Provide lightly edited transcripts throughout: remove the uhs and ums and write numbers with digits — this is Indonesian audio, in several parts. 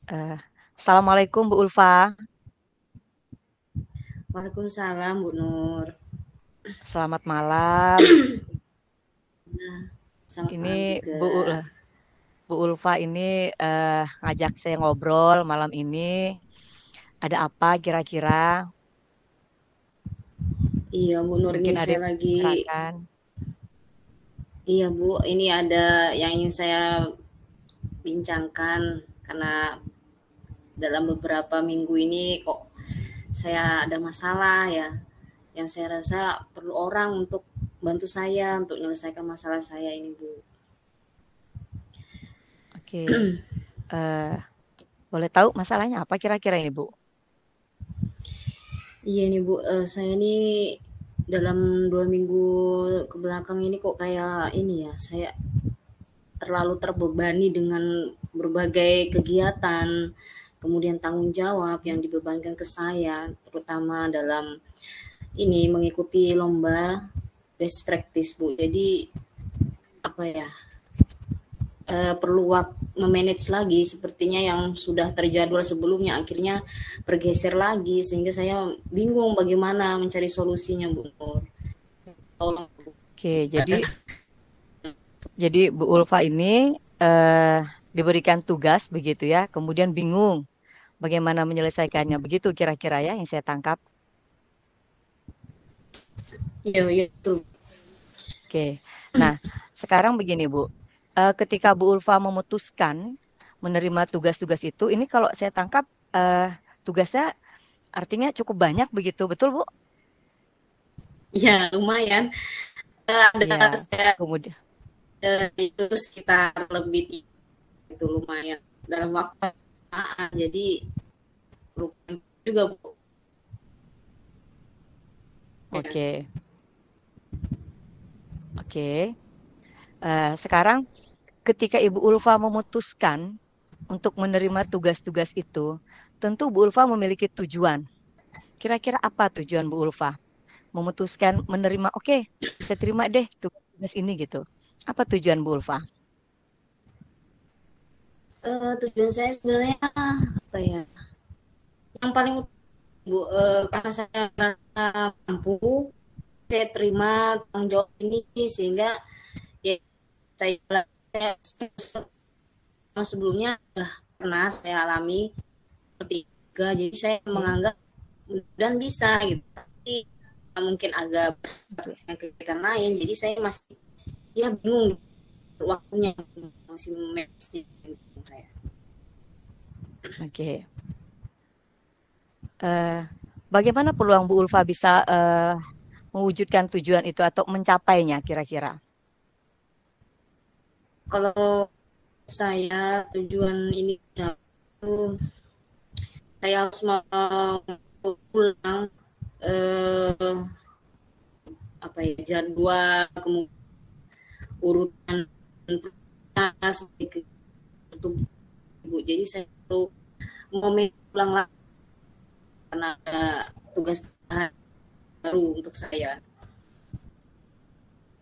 Eh, Assalamualaikum Bu Ulfa, Waalaikumsalam Bu Nur. selamat malam. Selamat Ini malam Bu, juga. Bu Ulfa ini ngajak saya ngobrol malam ini. Ada apa kira-kira? Iya Bu Nur, Mungkin ini ada saya yang lagi. bicarakan. Iya Bu, ini ada yang ingin saya bincangkan karena dalam beberapa minggu ini kok saya ada masalah ya, yang saya rasa perlu orang untuk bantu saya untuk menyelesaikan masalah saya ini Bu. Oke, eh, boleh tahu masalahnya apa kira-kira ini Bu? Iya nih Bu, saya nih dalam 2 minggu ke belakang ini kok kayak ini ya, saya terlalu terbebani dengan berbagai kegiatan, kemudian tanggung jawab yang dibebankan ke saya, terutama dalam ini mengikuti lomba best practice Bu. Jadi apa ya, perlu memanage lagi sepertinya yang sudah terjadwal sebelumnya akhirnya bergeser lagi sehingga saya bingung bagaimana mencari solusinya Bu Nur. Tolong. Oke, jadi Bu Ulfa ini eh, diberikan tugas begitu ya, kemudian bingung bagaimana menyelesaikannya. Begitu kira-kira ya yang saya tangkap. Iya, iya betul. Oke, nah sekarang begini Bu, ketika Bu Ulfa memutuskan menerima tugas-tugas itu, ini kalau saya tangkap tugasnya artinya cukup banyak begitu, betul Bu? Ya lumayan. Ada Ya, saya kemudian, itu sekitar lebih itu lumayan dalam waktu jadi lumayan juga Bu. Ya. oke, oke. Sekarang ketika Ibu Ulfa memutuskan untuk menerima tugas-tugas itu, tentu Bu Ulfa memiliki tujuan. Kira-kira apa tujuan Bu Ulfa? Memutuskan menerima, oke, saya terima deh tugas-tugas ini gitu. Apa tujuan Bu Ulfa? Tujuan saya sebenarnya apa ya, yang paling utama Bu, karena saya merasa mampu saya terima tanggung jawab ini sehingga ya saya sebelumnya sudah pernah saya alami seperti itu, jadi saya Oke, menganggap dan bisa gitu, tapi mungkin agak oke, kegiatan lain jadi saya masih ya bingung waktunya, masih memanage saya. oke. Eh, Bagaimana peluang Bu Ulfa bisa mewujudkan tujuan itu atau mencapainya kira-kira? Kalau saya tujuan ini saya harus mengulang eh, apa ya, jadwal, kemudian urutan prioritas itu Bu. Jadi saya perlu mengulang lagi karena ada tugas baru untuk saya.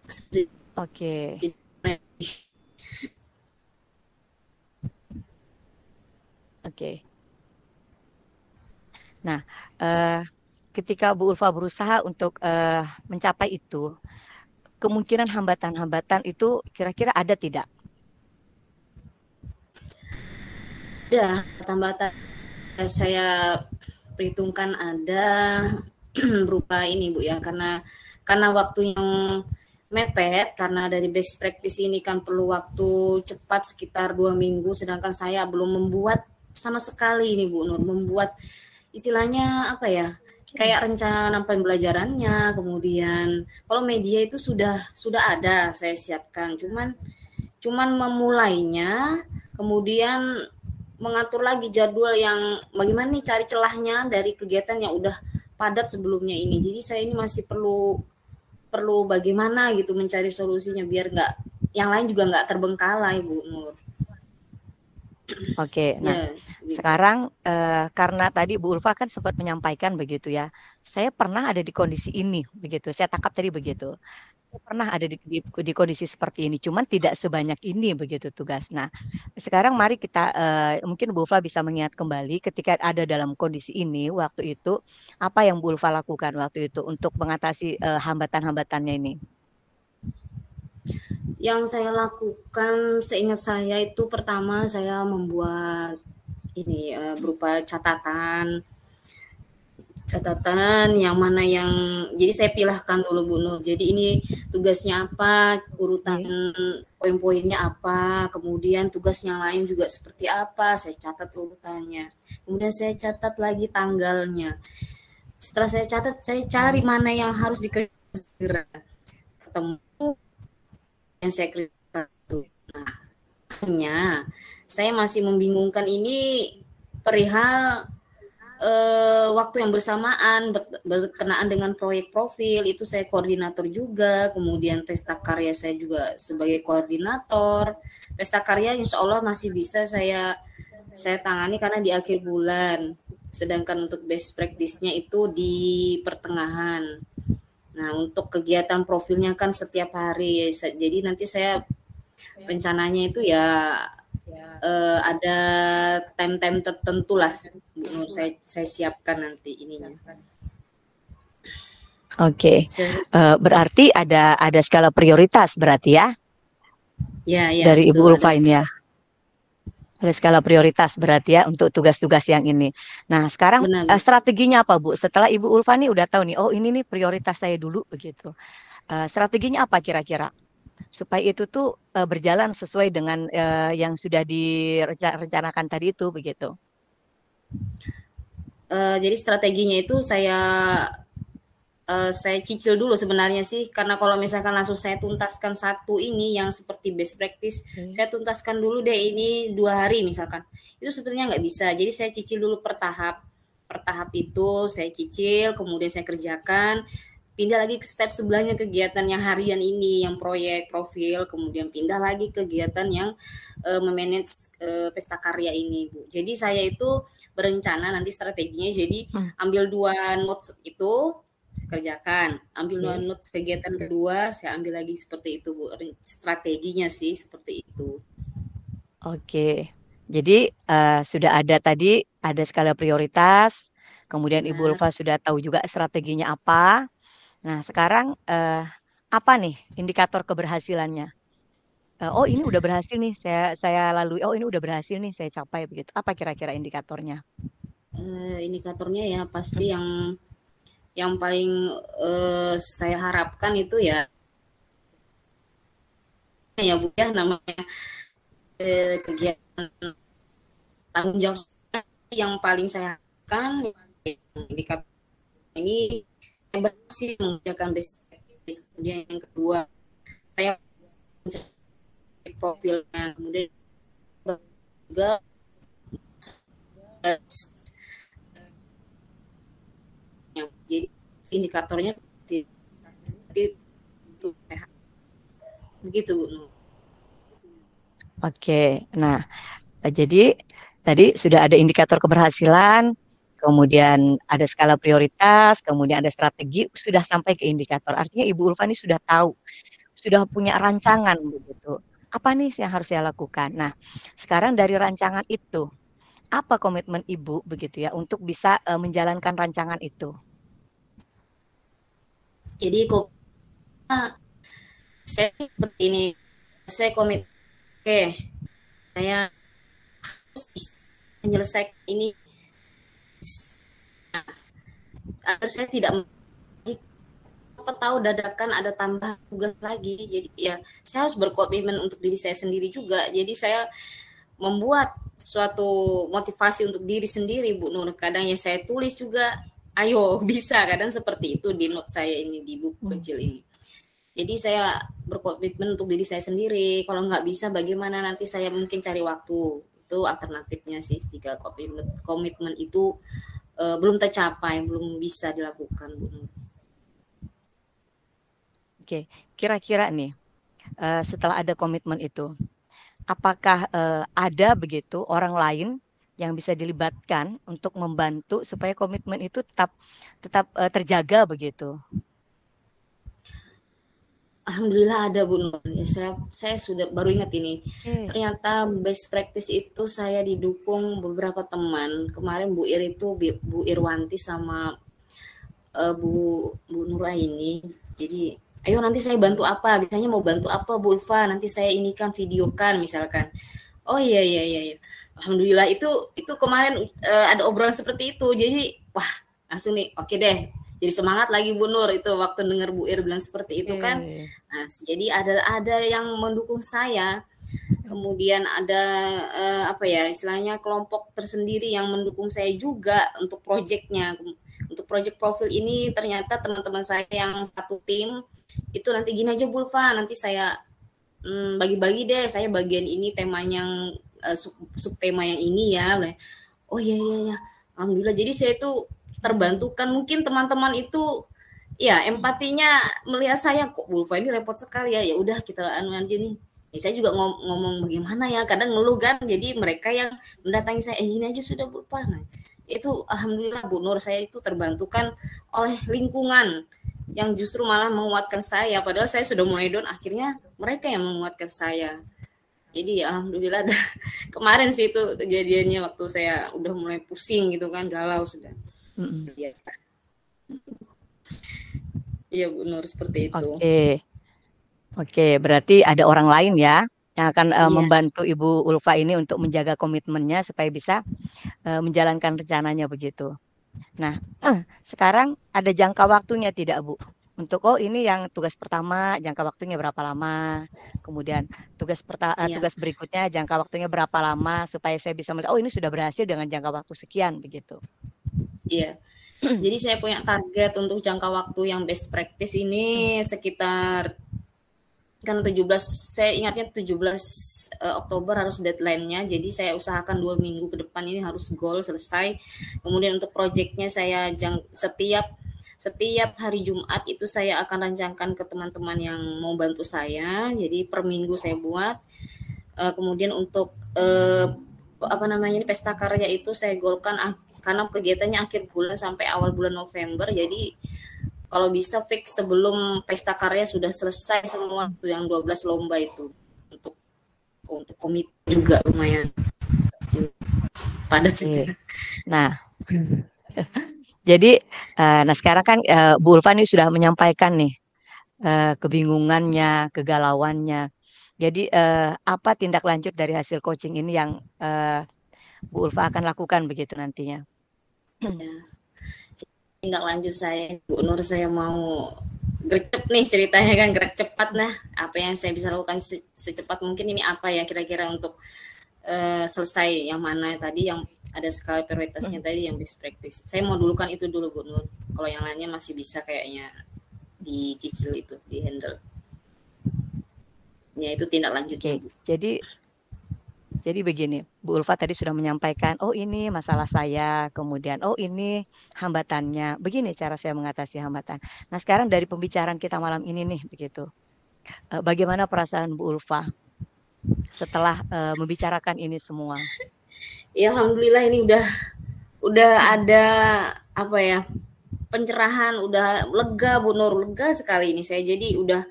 Seperti Oke, oke. Nah, eh, ketika Bu Ulfa berusaha untuk mencapai itu, kemungkinan hambatan-hambatan itu kira-kira ada tidak? ya tambatan saya perhitungkan ada berupa ini Bu ya, karena waktu yang mepet, karena dari best practice ini kan perlu waktu cepat sekitar 2 minggu, sedangkan saya belum membuat sama sekali ini Bu Nur, membuat istilahnya apa ya, Oke. kayak rencana pembelajarannya, kemudian kalau media itu sudah ada saya siapkan, cuman cuman memulainya, kemudian mengatur lagi jadwal yang bagaimana nih cari celahnya dari kegiatan yang udah padat sebelumnya ini. Jadi saya ini masih perlu perlu bagaimana gitu mencari solusinya biar nggak yang lain juga nggak terbengkalai Bu Nur. Oke, nah Ya, gitu. Sekarang karena tadi Bu Ulfa kan sempat menyampaikan begitu ya, saya pernah ada di kondisi ini begitu, saya tangkap tadi begitu. Saya pernah ada di kondisi seperti ini, cuman tidak sebanyak ini begitu tugas. Nah, sekarang mari kita mungkin Bu Ulfa bisa mengingat kembali ketika ada dalam kondisi ini waktu itu apa yang Bu Ulfa lakukan waktu itu untuk mengatasi hambatan-hambatannya ini. Yang saya lakukan seingat saya itu pertama saya membuat ini berupa catatan yang mana yang jadi saya pilahkan dulu Bu Nur. Jadi ini tugasnya apa, urutan Oke. poin-poinnya apa, kemudian tugas yang lain juga seperti apa, saya catat urutannya. Kemudian saya catat lagi tanggalnya. Setelah saya catat, saya cari mana yang harus dikerjakan segera. Ketemu yang saya kerjakan itu. Nah, hanya saya masih membingungkan ini perihal waktu yang bersamaan berkenaan dengan proyek profil itu saya koordinator juga, kemudian pesta karya saya juga sebagai koordinator. Pesta karya insya Allah masih bisa saya tangani karena di akhir bulan, sedangkan untuk best practice-nya itu di pertengahan. Nah, untuk kegiatan profilnya kan setiap hari, jadi nanti saya rencananya itu ya ada time-time tertentu lah Bu Nur, saya siapkan nanti ininya. Oke, berarti ada skala prioritas berarti ya Ya, dari Ibu betul ada Ulfa ini ya. Ada skala prioritas berarti ya untuk tugas-tugas yang ini. Nah, sekarang benar. strateginya apa Bu? Setelah Ibu Ulfa nih udah tahu nih, oh ini nih prioritas saya dulu begitu. Strateginya apa kira-kira? Supaya itu tuh berjalan sesuai dengan yang sudah direncanakan tadi itu begitu. Jadi strateginya itu saya cicil dulu sebenarnya sih, karena kalau misalkan langsung saya tuntaskan satu ini yang seperti best practice, saya tuntaskan dulu deh ini 2 hari misalkan, itu sebenarnya nggak bisa. Jadi saya cicil dulu per tahap itu saya cicil, kemudian saya kerjakan, pindah lagi ke step sebelahnya kegiatan yang harian ini, yang proyek profil, kemudian pindah lagi kegiatan yang memanage pesta karya ini Bu. Jadi saya itu berencana nanti strateginya, jadi ambil 2 notes itu kerjakan, ambil 2 notes kegiatan kedua saya ambil lagi, seperti itu Bu. Strateginya sih seperti itu. Oke, jadi sudah ada tadi ada skala prioritas, kemudian Ibu Benar. Ulfa sudah tahu juga strateginya apa. Nah, sekarang apa nih indikator keberhasilannya? Oh, ini udah berhasil nih saya lalui. Oh, ini udah berhasil nih saya capai begitu. Apa kira-kira indikatornya? Indikatornya ya pasti yang paling saya harapkan itu ya Bu ya, namanya kegiatan tanggung jawab yang paling saya harapkan indikator ini yang berhasil mengerjakan basic. Kemudian yang kedua saya mencari profilnya, kemudian juga jadi indikatornya itu sehat begitu Bu. Oke, nah jadi tadi sudah ada indikator keberhasilan, kemudian ada skala prioritas, kemudian ada strategi, sudah sampai ke indikator. Artinya Ibu Ulfa ini sudah tahu, sudah punya rancangan begitu. Apa nih yang harus saya lakukan? Nah, sekarang dari rancangan itu, apa komitmen Ibu begitu ya untuk bisa menjalankan rancangan itu? Jadi kok saya seperti ini, saya komit, oke, saya menyelesaikan ini agar saya tidak tahu dadakan ada tambah tugas lagi. Jadi ya saya harus berkomitmen untuk diri saya sendiri juga. Jadi saya membuat suatu motivasi untuk diri sendiri Bu Nur. Kadang ya saya tulis juga, ayo bisa, kadang seperti itu di note saya ini, di buku kecil ini. Jadi saya berkomitmen untuk diri saya sendiri. Kalau nggak bisa bagaimana, nanti saya mungkin cari waktu. Itu alternatifnya sih jika komitmen itu belum tercapai, belum bisa dilakukan Bu Nur. Oke, kira-kira nih setelah ada komitmen itu, apakah ada begitu orang lain yang bisa dilibatkan untuk membantu supaya komitmen itu tetap terjaga begitu? Alhamdulillah ada Bu Nur. Ya, saya sudah baru ingat ini. Oke. Ternyata best practice itu saya didukung beberapa teman. Kemarin Bu Ir itu Bu Irwanti sama Bu Nuraini. Jadi ayo nanti saya bantu apa? Biasanya mau bantu apa Bu Ulfa? Nanti saya ini kan videokan misalkan. Oh iya iya iya. Iya. Alhamdulillah itu kemarin ada obrolan seperti itu. Jadi wah langsung nih oke deh. Jadi semangat lagi Bu Nur itu waktu dengar Bu Ir bilang seperti itu kan. Nah, jadi ada yang mendukung saya. Kemudian ada apa ya istilahnya kelompok tersendiri yang mendukung saya juga untuk proyeknya. Untuk proyek profil ini ternyata teman-teman saya yang satu tim itu nanti gini aja Bulfa, nanti saya bagi-bagi deh, saya bagian ini temanya yang sub tema yang ini ya. Oh iya iya ya, alhamdulillah. Jadi saya itu terbantukan mungkin teman-teman itu ya empatinya melihat saya kok Bulfa ini repot sekali ya. Ya udah kita anu aja nih. Ya, saya juga ngomong bagaimana ya, kadang ngeluh kan. Jadi mereka yang mendatangi saya, gini aja sudah Bulfa. Nah, itu alhamdulillah Bu Nur saya itu terbantukan oleh lingkungan yang justru malah menguatkan saya padahal saya sudah mulai down, akhirnya mereka yang menguatkan saya. Jadi alhamdulillah kemarin sih itu kejadiannya waktu saya udah mulai pusing gitu kan, galau sudah. Iya Bu Nur seperti itu. Oke, berarti ada orang lain ya yang akan Iya. membantu Ibu Ulfa ini untuk menjaga komitmennya supaya bisa menjalankan rencananya begitu. Nah, sekarang ada jangka waktunya tidak Bu? Untuk ini yang tugas pertama jangka waktunya berapa lama? Kemudian tugas berikutnya jangka waktunya berapa lama supaya saya bisa melihat ini sudah berhasil dengan jangka waktu sekian begitu. Iya. Jadi saya punya target untuk jangka waktu yang best practice ini sekitar kan 17, saya ingatnya 17 Oktober harus deadline-nya. Jadi saya usahakan 2 minggu ke depan ini harus goal selesai. Kemudian untuk project-nya saya setiap hari Jumat itu saya akan rancangkan ke teman-teman yang mau bantu saya. Jadi per minggu saya buat. Kemudian untuk apa namanya ini pesta karya itu saya goalkan karena kegiatannya akhir bulan sampai awal bulan November. Jadi kalau bisa fix sebelum pesta karya sudah selesai semua yang 12 lomba itu untuk komit juga lumayan padat juga. Nah, jadi nah sekarang kan Bu Ulfa ini sudah menyampaikan nih kebingungannya, kegalauannya. Jadi apa tindak lanjut dari hasil coaching ini yang Bu Ulfa akan lakukan begitu nantinya? Ya. Tindak lanjut saya Bu Nur, saya mau gercep nih ceritanya kan, gerak cepat. Nah apa yang saya bisa lakukan secepat mungkin ini apa ya kira-kira untuk selesai yang mana tadi yang ada skala prioritasnya tadi yang best practice. Saya mau dulukan itu dulu Bu Nur, kalau yang lainnya masih bisa kayaknya dicicil itu, di handle ya, itu tindak lanjutnya. Bu. Jadi begini, Bu Ulfa tadi sudah menyampaikan, ini masalah saya, kemudian ini hambatannya. Begini cara saya mengatasi hambatan. Nah sekarang dari pembicaraan kita malam ini nih, begitu. Bagaimana perasaan Bu Ulfa setelah membicarakan ini semua? Ya alhamdulillah ini udah ada apa ya pencerahan, udah lega Bu Nur, lega sekali ini saya. Jadi sudah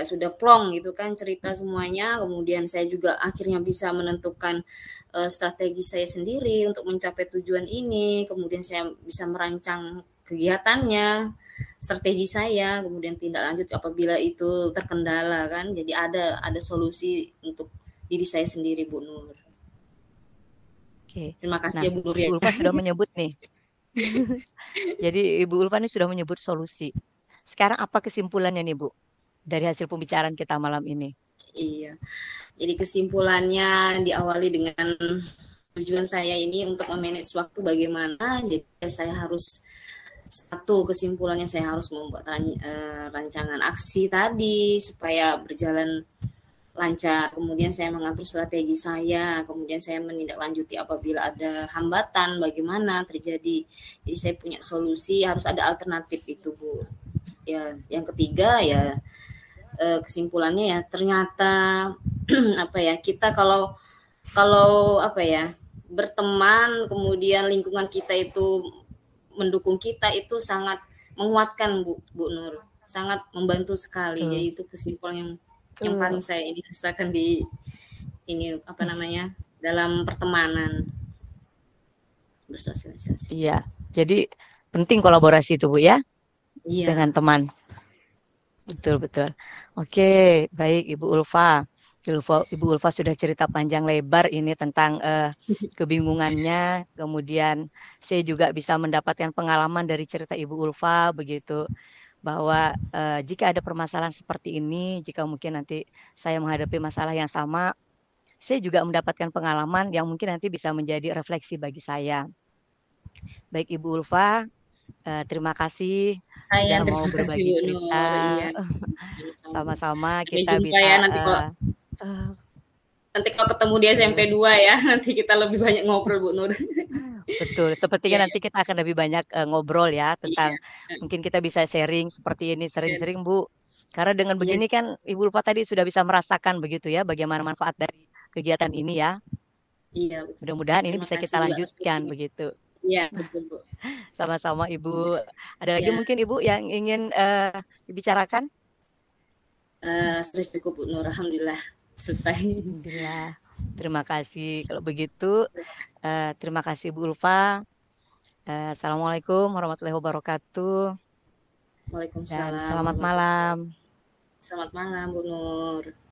sudah plong gitu kan cerita semuanya. Kemudian saya juga akhirnya bisa menentukan strategi saya sendiri untuk mencapai tujuan ini. Kemudian saya bisa merancang kegiatannya, strategi saya, kemudian tindak lanjut apabila itu terkendala kan. Jadi ada solusi untuk diri saya sendiri Bu Nur. Oke. Terima kasih ya Bu Nur ya. Bu Ulfa sudah menyebut nih. Jadi Ibu Ulfa ini sudah menyebut solusi. Sekarang apa kesimpulannya nih Bu? Dari hasil pembicaraan kita malam ini. Iya. Jadi kesimpulannya diawali dengan tujuan saya ini untuk memanage waktu bagaimana. Jadi saya harus kesimpulannya saya harus membuat rancangan aksi tadi supaya berjalan lancar. Kemudian saya mengatur strategi saya, kemudian saya menindaklanjuti apabila ada hambatan bagaimana terjadi. Jadi saya punya solusi, harus ada alternatif itu Bu. Ya, yang ketiga ya kesimpulannya ya ternyata kita kalau kalau apa ya, berteman kemudian lingkungan kita itu mendukung kita itu sangat menguatkan Bu Nur, sangat membantu sekali. Jadi Betul, itu kesimpulan yang betul. paling saya ini rasakan di ini apa namanya dalam pertemanan bersosialisasi. Iya, jadi penting kolaborasi itu Bu ya dengan Iya, teman. Betul, betul. Oke, baik Ibu Ulfa. Ibu Ulfa sudah cerita panjang lebar ini tentang kebingungannya. Kemudian saya juga bisa mendapatkan pengalaman dari cerita Ibu Ulfa begitu bahwa jika ada permasalahan seperti ini, jika mungkin nanti saya menghadapi masalah yang sama, saya juga mendapatkan pengalaman yang mungkin nanti bisa menjadi refleksi bagi saya. Baik Ibu Ulfa, terima kasih saya sudah mau terima kasih berbagi Bu Nur. cerita. Iya, sama-sama Bu. Sama-sama Sampai kita jumpa ya bisa nanti kalau uh, ketemu di SMP betul, 2 ya, nanti kita lebih banyak ngobrol Bu Nur. betul. Iya, Sepertinya ya. nanti kita akan lebih banyak ngobrol ya Iya, tentang mungkin kita bisa sharing seperti ini share. sering-sering Bu. Karena dengan Iya, begini kan Ibu Lupa tadi sudah bisa merasakan begitu ya bagaimana manfaat dari kegiatan ini ya. iya betul. Mudah-mudahan ini Terima bisa kasih kita juga lanjutkan sepertinya. begitu. Iya, betul Bu. Sama-sama Ibu. Ada lagi Ya, mungkin Ibu yang ingin dibicarakan? sudah cukup Bu Nur, alhamdulillah selesai. Alhamdulillah. Terima kasih. Kalau begitu, Terima kasih. terima kasih Bu Ulfa. Assalamualaikum warahmatullahi wabarakatuh. Dan Waalaikumsalam selamat warahmatullahi malam. wabarakatuh. Selamat malam Bu Nur.